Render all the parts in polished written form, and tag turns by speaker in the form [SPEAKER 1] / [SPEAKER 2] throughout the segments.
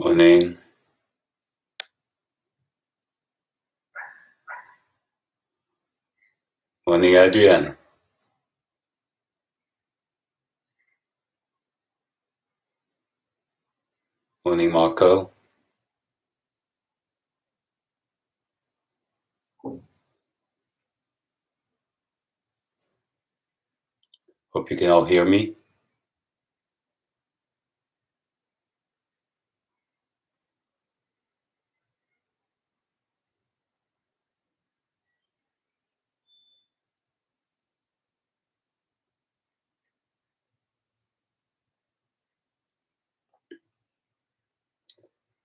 [SPEAKER 1] Morning. Morning, Adrian. Morning, Marco. Hope you can all hear me.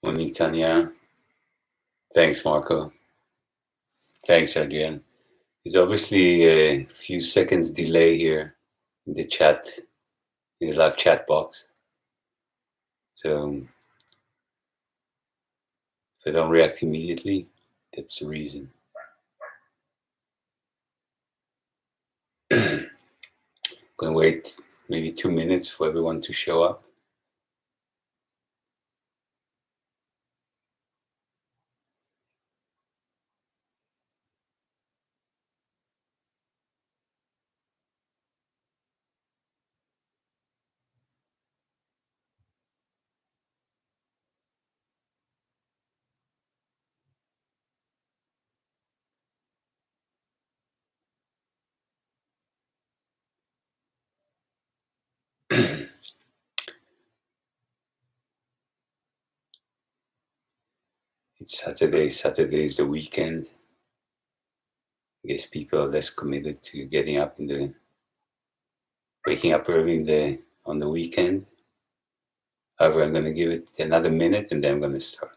[SPEAKER 1] Morning, Tanya. Thanks, Marco. Thanks, Adrian. There's obviously a few seconds delay here in the chat, in the live chat box. So if I don't react immediately, that's the reason. Gonna wait maybe 2 minutes for everyone to show up. It's Saturday. Saturday is the weekend. I guess people are less committed to getting up waking up early on the weekend. However, I'm going to give it another minute and then I'm going to start.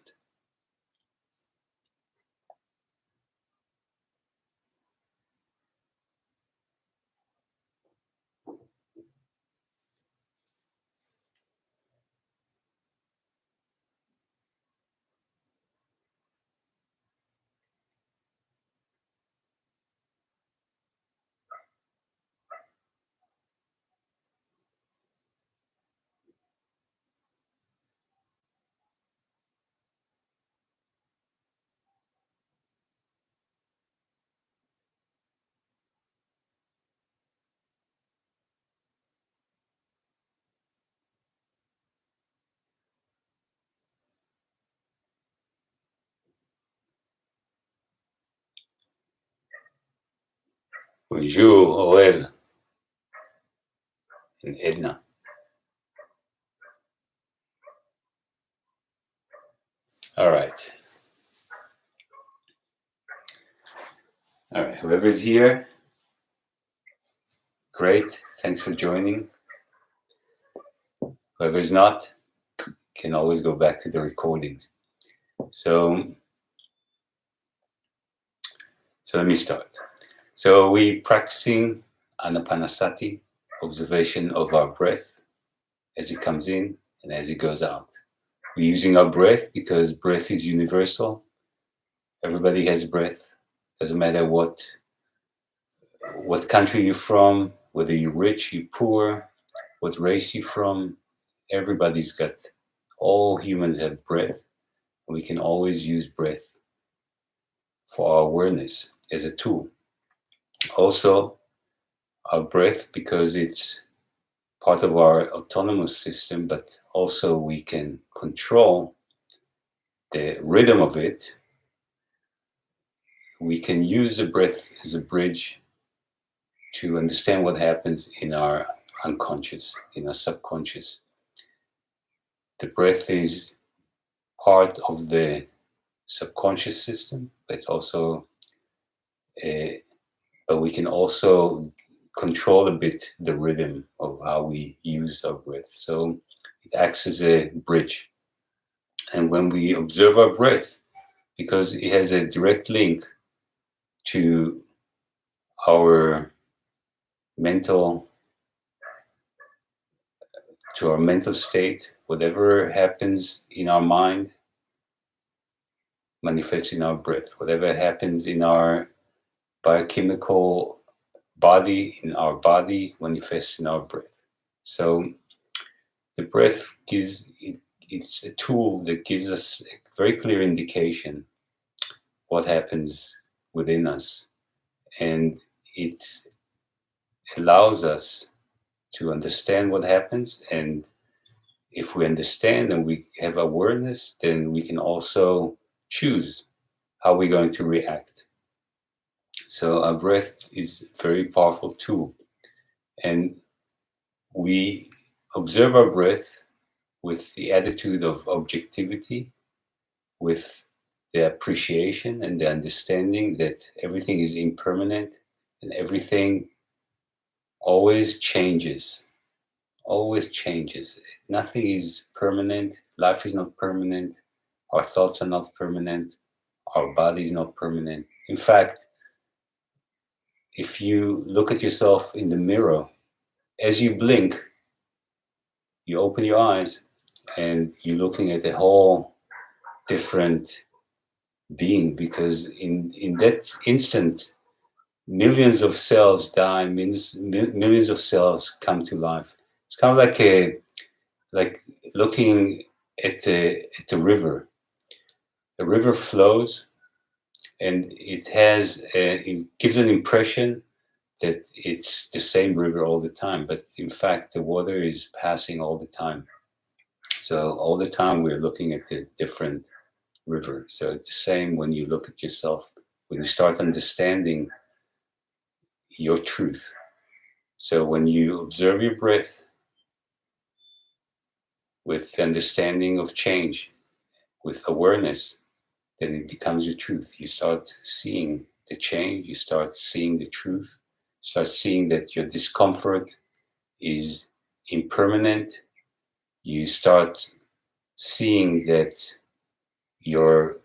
[SPEAKER 1] Bonjour, Orel and Edna. All right. All right, whoever's here, great. Thanks for joining. Whoever's not, can always go back to the recordings. So let me start. So we practicing anapanasati, observation of our breath as it comes in and as it goes out. We're using our breath because breath is universal. Everybody has breath. Doesn't matter what country you're from, whether you're rich, you're poor, what race you're from. Everybody's got, all humans have breath. And we can always use breath for our awareness as a tool. Also, our breath, because it's part of our autonomous system, but also we can control the rhythm of it. We can use the breath as a bridge to understand what happens in our unconscious, in our subconscious. The breath is part of the subconscious system, but it's also, but we can also control a bit the rhythm of how we use our breath. So it acts as a bridge. And when we observe our breath, because it has a direct link to our mental state, whatever happens in our mind manifests in our breath. Whatever happens in our biochemical body, in our body, manifests in our breath. So the breath gives, it's a tool that gives us a very clear indication what happens within us, and it allows us to understand what happens. And if we understand and we have awareness, then we can also choose how we're going to react. So our breath is a very powerful tool, and we observe our breath with the attitude of objectivity, with the appreciation and the understanding that everything is impermanent and everything always changes, always changes. Nothing is permanent. Life is not permanent. Our thoughts are not permanent. Our body is not permanent. In fact, if you look at yourself in the mirror, as you blink, you open your eyes and you're looking at a whole different being, because in that instant, millions of cells die, millions of cells come to life. It's kind of like looking at the river. The river flows, and it gives an impression that it's the same river all the time, but in fact the water is passing all the time. So all the time we're looking at the different river. So it's the same when you look at yourself, when you start understanding your truth. So when you observe your breath with understanding of change, with awareness, then it becomes your truth. You start seeing the change, you start seeing the truth, start seeing that your discomfort is impermanent. You start seeing that your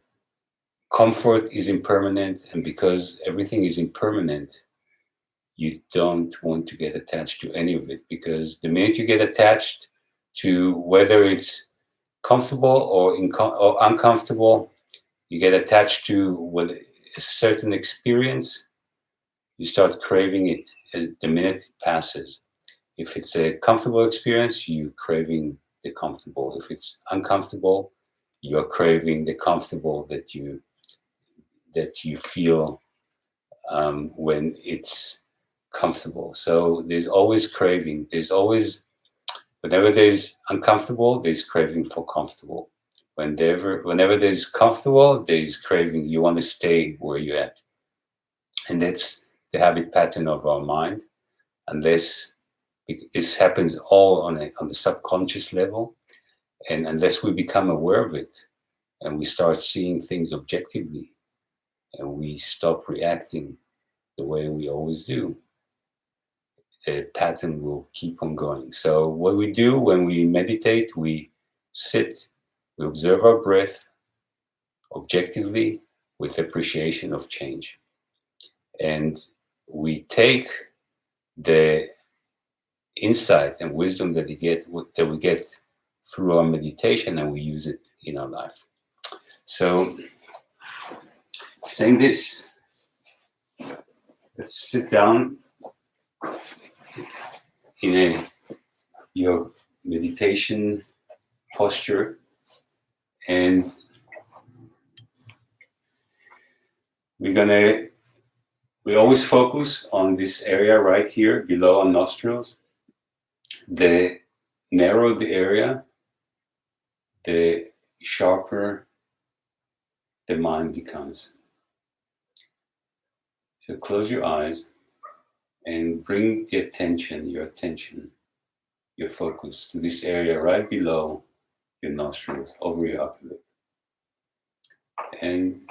[SPEAKER 1] comfort is impermanent, and because everything is impermanent, you don't want to get attached to any of it, because the minute you get attached to whether it's comfortable or uncomfortable, you get attached to what a certain experience, you start craving it the minute it passes. If it's a comfortable experience, you're craving the comfortable. If it's uncomfortable, you're craving the comfortable that you feel when it's comfortable. So there's always craving. There's always, whenever there's uncomfortable, there's craving for comfortable. Whenever there's comfortable, there's craving. You want to stay where you're at. And that's the habit pattern of our mind. Unless this happens all on the subconscious level, and unless we become aware of it and we start seeing things objectively and we stop reacting the way we always do, the pattern will keep on going. So what we do when we meditate, we sit, we observe our breath objectively with appreciation of change. And we take the insight and wisdom that we get through our meditation, and we use it in our life. So saying this, let's sit down in your meditation posture, and we always focus on this area right here below our nostrils. The narrower the area, the sharper the mind becomes. So close your eyes and bring your attention, your focus to this area right below your nostrils, over your upper lip. And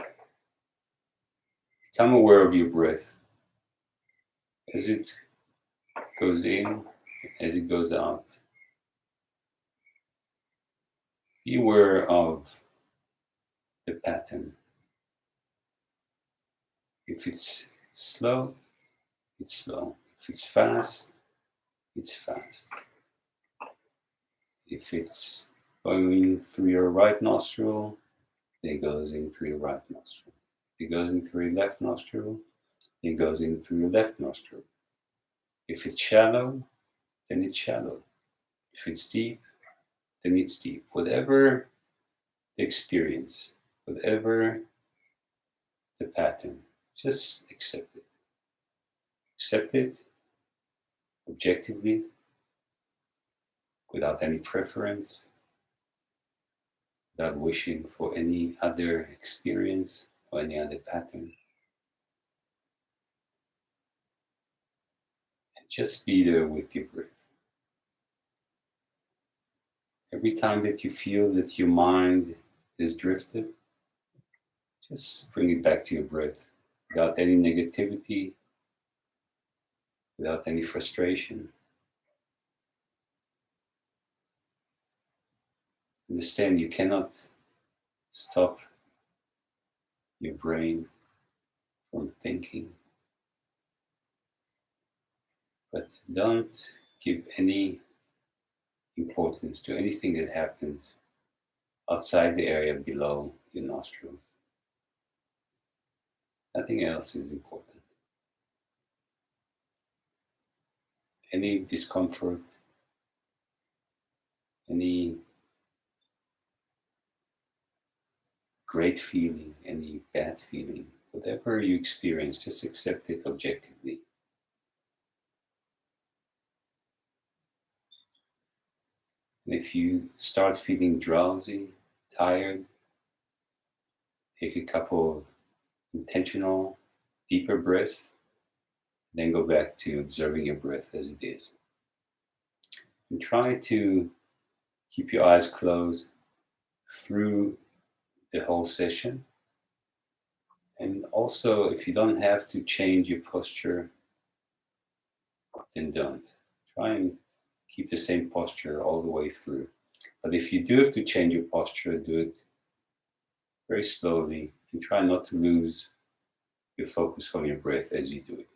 [SPEAKER 1] become aware of your breath as it goes in, as it goes out. Be aware of the pattern. If it's slow, it's slow. If it's fast, it's fast. If it's going in through your right nostril, then it goes in through your right nostril. If it goes in through your left nostril, then it goes in through your left nostril. If it's shallow, then it's shallow. If it's deep, then it's deep. Whatever the experience, whatever the pattern, just accept it. Accept it objectively, without any preference, without wishing for any other experience or any other pattern. And just be there with your breath. Every time that you feel that your mind is drifted, just bring it back to your breath without any negativity, without any frustration. Understand you cannot stop your brain from thinking, but don't give any importance to anything that happens outside the area below your nostrils. Nothing else is important. Any discomfort, any great feeling, any bad feeling, whatever you experience, just accept it objectively. And if you start feeling drowsy, tired, take a couple of intentional, deeper breaths, then go back to observing your breath as it is. And try to keep your eyes closed through the whole session. And also, if you don't have to change your posture, then don't. Try and keep the same posture all the way through. But if you do have to change your posture, do it very slowly and try not to lose your focus from your breath as you do it.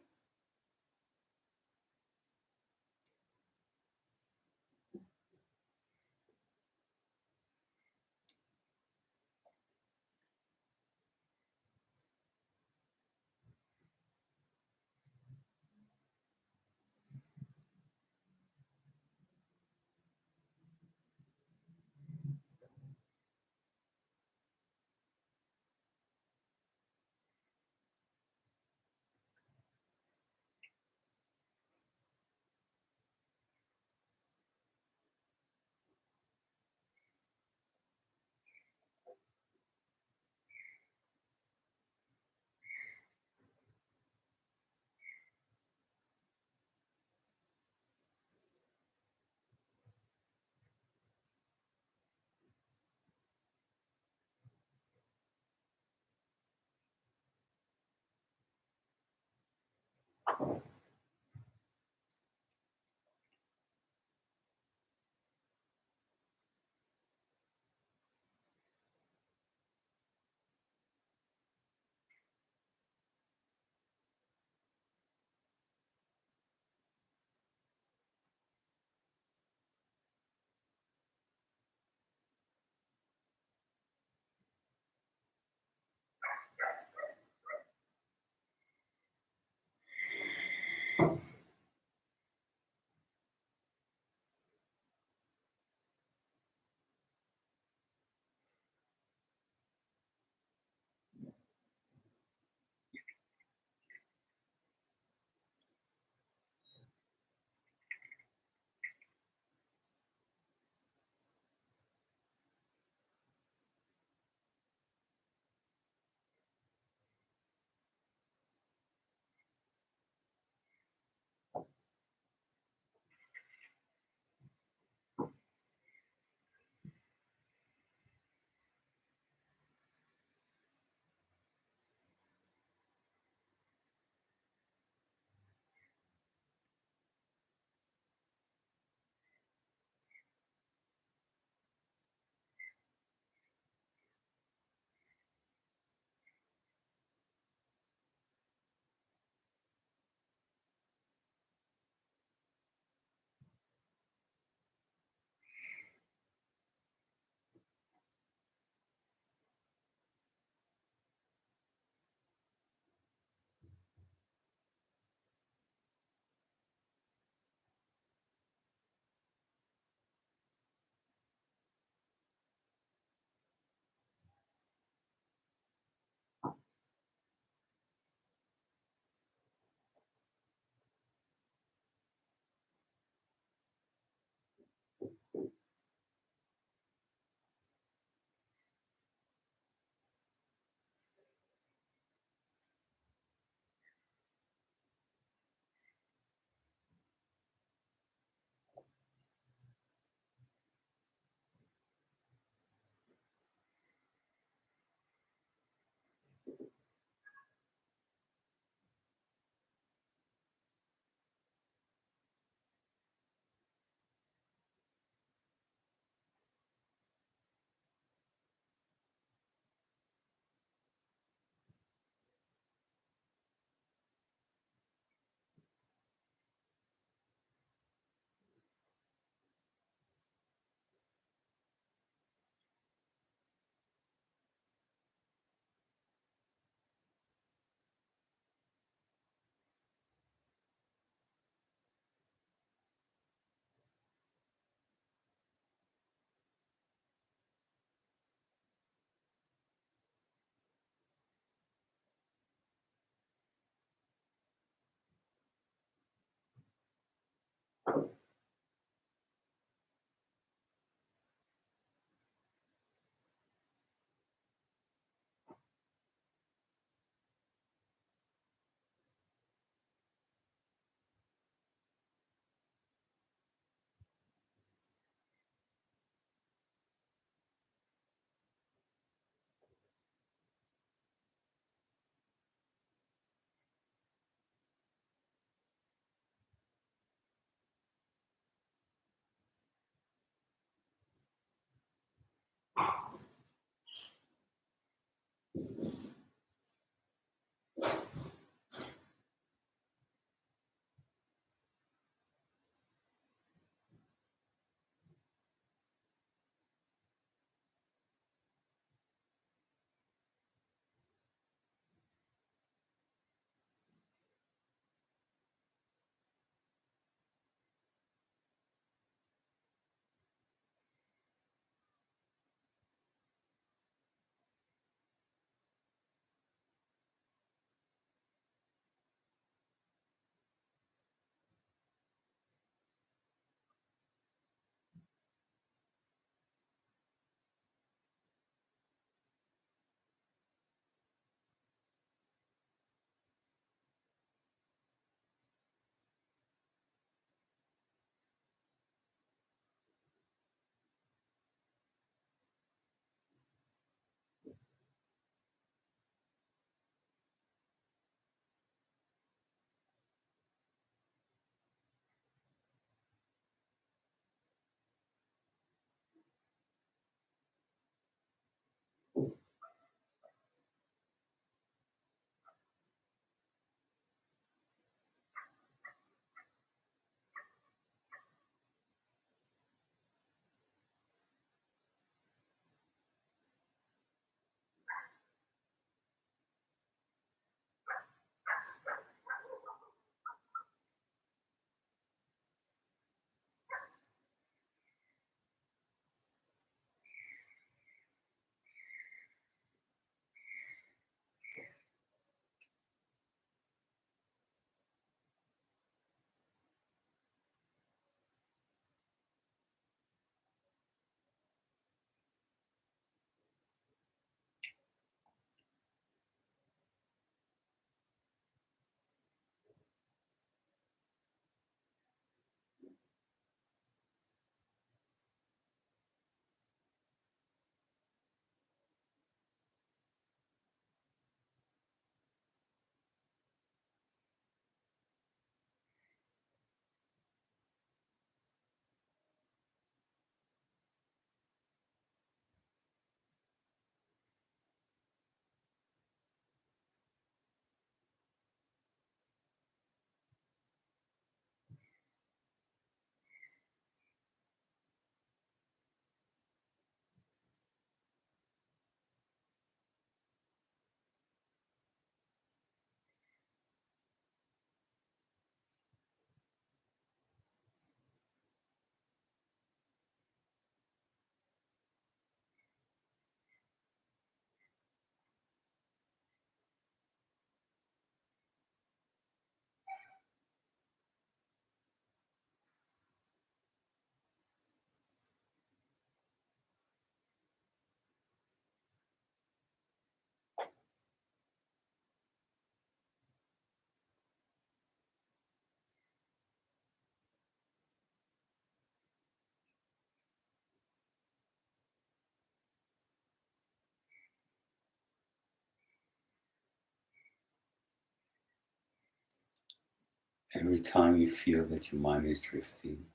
[SPEAKER 1] Every time you feel that your mind is drifting,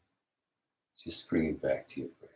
[SPEAKER 1] just bring it back to your breath.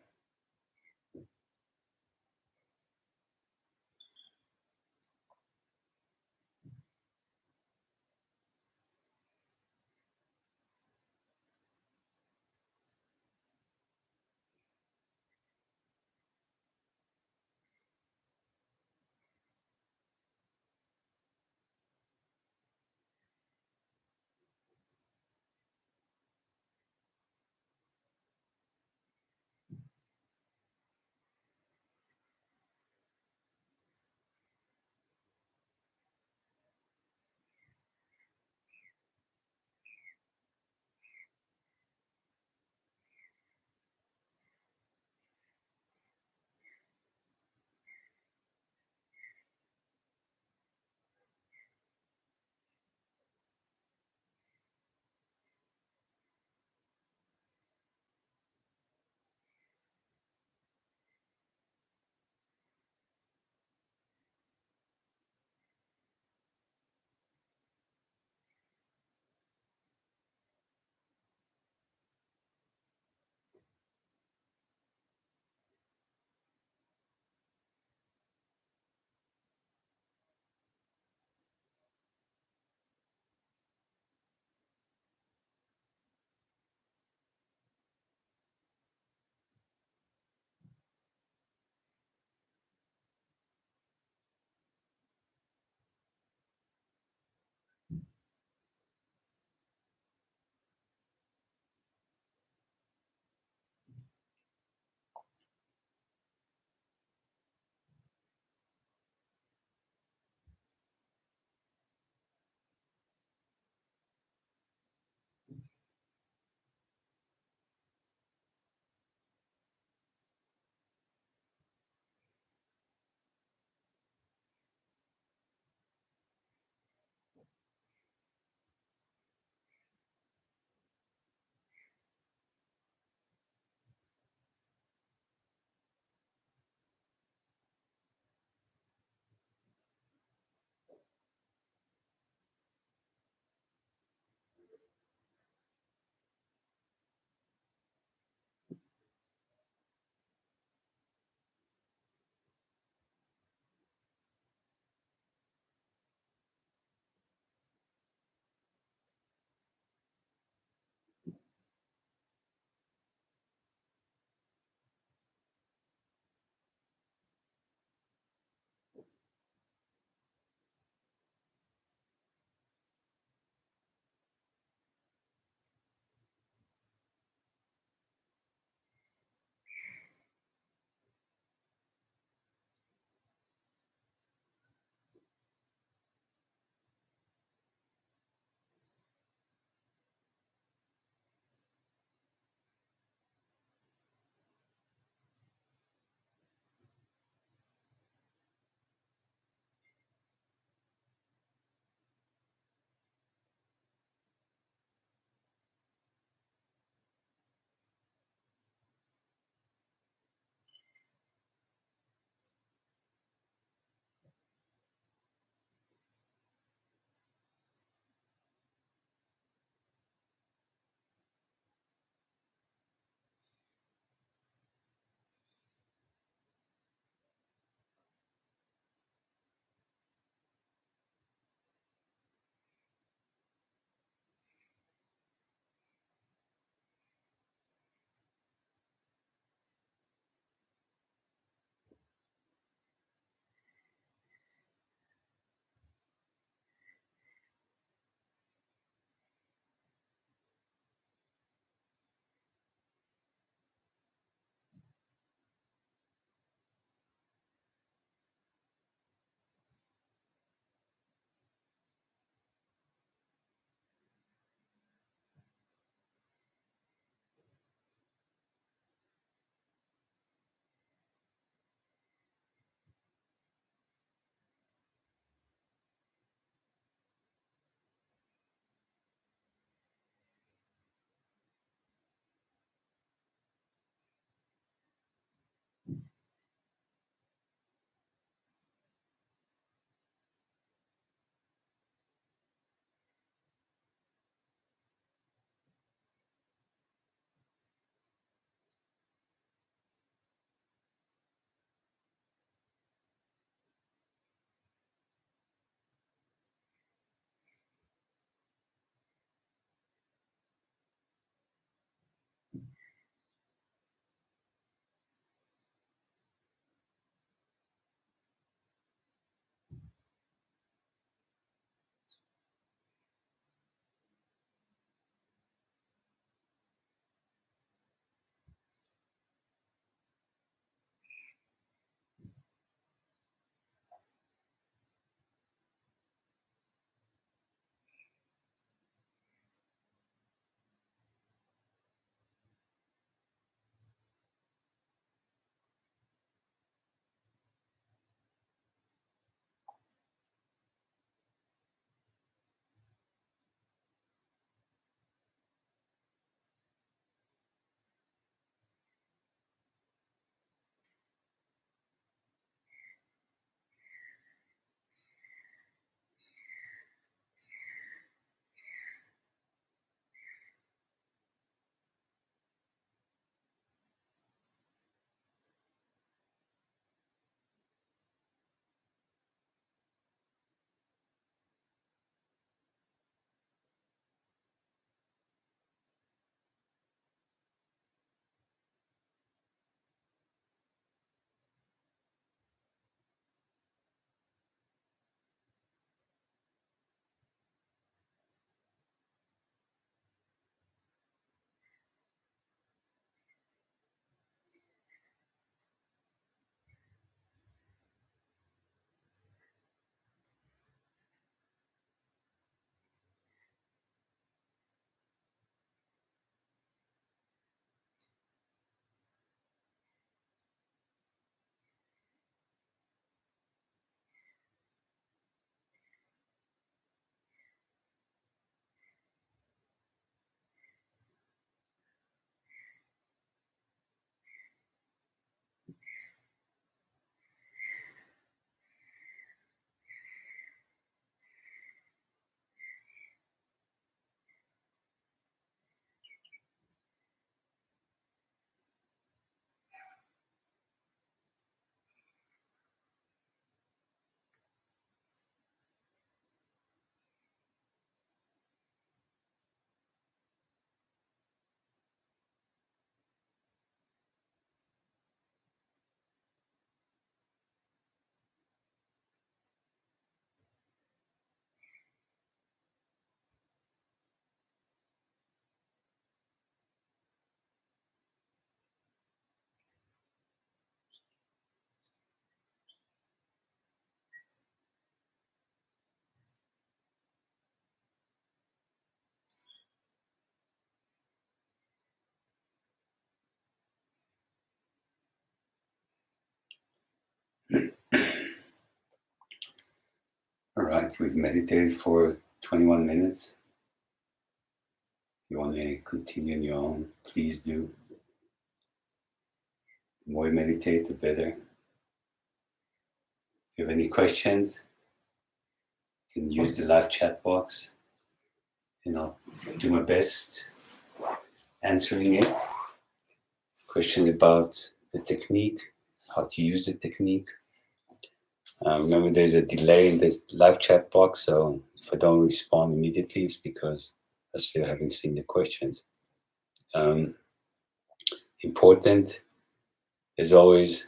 [SPEAKER 1] All right, we've meditated for 21 minutes. If you want to continue on your own, please do. The more you meditate, the better. If you have any questions, you can use the live chat box, and I'll do my best answering it. Question about the technique, how to use the technique. Remember, there's a delay in the live chat box, so if I don't respond immediately, it's because I still haven't seen the questions. Important, as always.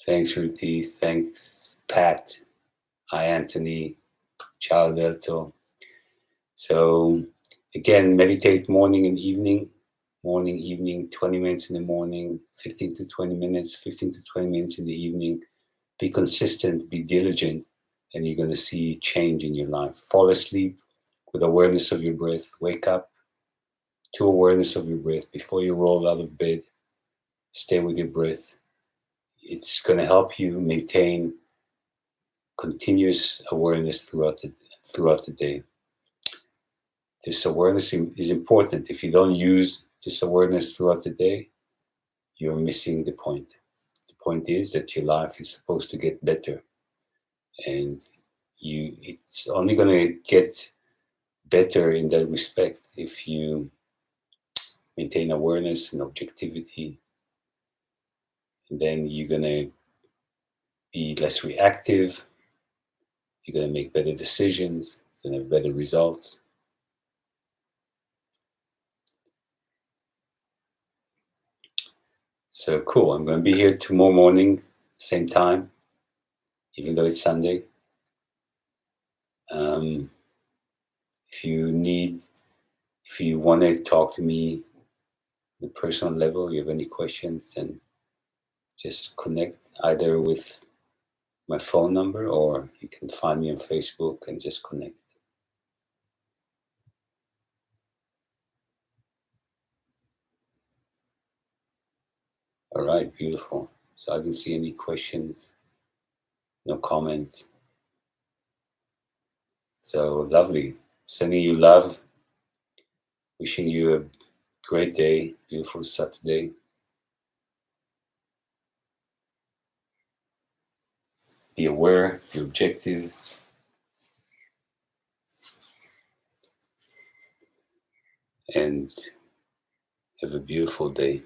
[SPEAKER 1] Thanks, Ruthie. Thanks, Pat. Hi, Anthony. Ciao, Alberto. So, again, meditate morning and evening. Morning, evening, 20 minutes in the morning, 15 to 20 minutes, 15 to 20 minutes in the evening. Be consistent, be diligent, and you're going to see change in your life. Fall asleep with awareness of your breath. Wake up to awareness of your breath. Before you roll out of bed, stay with your breath. It's going to help you maintain continuous awareness throughout the day. This awareness is important. If you don't use this awareness throughout the day, you're missing the point. The point is that your life is supposed to get better, and it's only going to get better in that respect if you maintain awareness and objectivity, and then you're going to be less reactive, you're going to make better decisions, you're going to have better results. So cool. I'm going to be here tomorrow morning, same time, even though it's Sunday. If you want to talk to me on a personal level, you have any questions, then just connect either with my phone number, or you can find me on Facebook and just connect. All right, beautiful. So I don't see any questions, no comments. So lovely. Sending you love. Wishing you a great day, beautiful Saturday. Be aware, be objective. And have a beautiful day.